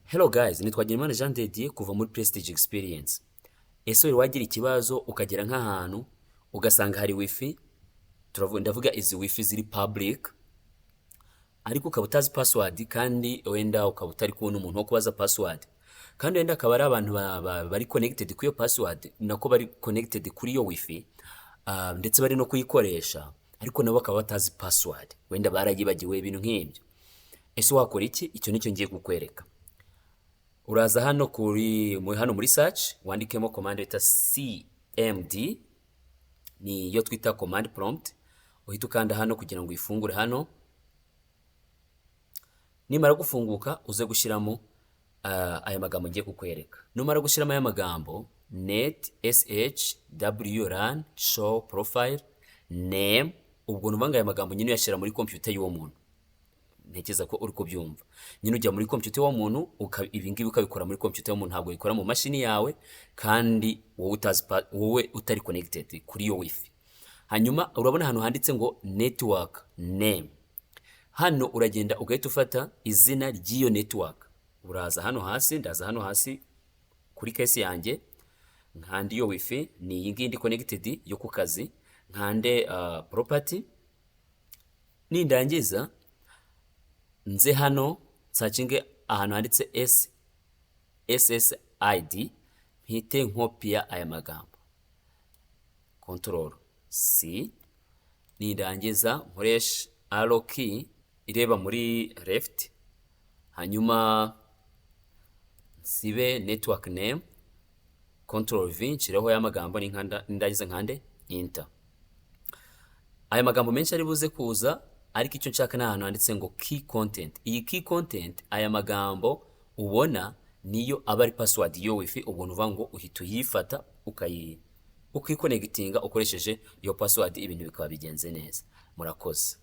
Hello guys, nitwa Girimana Jean de Dieu kuva muri Prestige Experience. Ese wari wagira ikibazo ukagera nk'ahantu ugasanga hari wifi, ndavuga izi wifi ziri public, ariko ukaba utazi password kandi wenda ukaba utari kubona umuntu wo kubaza password. Kandi wenda akaba ari abantu bari connected kuri iyo password, nako bari connected kuri iyo wifi, ndetse bari no kuyikoresha, ariko nabo bakaba batazi password. Wenda barayibagiwe ibintu nk'ibyo. Ese wakora iki? Icyo nicyo ngiye kukwereka. Uraza hano muri search wandikemo command bita cmd, ni yo twita command prompt. Uhita ukanda hano kugira ngo ifungure hano. Nimara gufunguka uze gushyiramo aya magambo ngiye kukwereka. Numara gushyiramo aya magambo net sh wrun show profile name, ubwo nubanga aya magambo nyine uyashyira muri computer y'uwo muntu. Ntekeza ko uri kubyumva. Nyine ujya muri computer wa muntu ibi ngibi ukabikora muri computer y'umuntu, ntabwo ikora mu mashini yawe kandi wowe utari connected kuri yo wifi. Hanyuma urabona hano handitse ngo network name. Hano uragenda ugahita ufata izina ry'iyo network. Uraza hano hasi, ndaza hano hasi kuri case yanjye, nkandi iyo wifi ni iyi ngiyi ndi connected yo ku kazi, nkande property. Nindangiza nze hano searching ahantu handitse SSID, mpite nkopia aya magambo Control C. Nindangiza nkoresha arrow key ireba muri left, hanyuma nsibe network name, Control V nshyireho ya magambo, nindangiza nkande enter. Aya magambo menshi ari buze kuza, ariko icyo nshaka n'ahantu handitse ngo key content. Iyi key content, aya magambo ubona niyo aba ari password yo wifi, ubwo nuvuga ngo uhita uyifata ukiconnectinga ukoresheje iyo password, ibintu bikaba bigenze neza. Murakoze.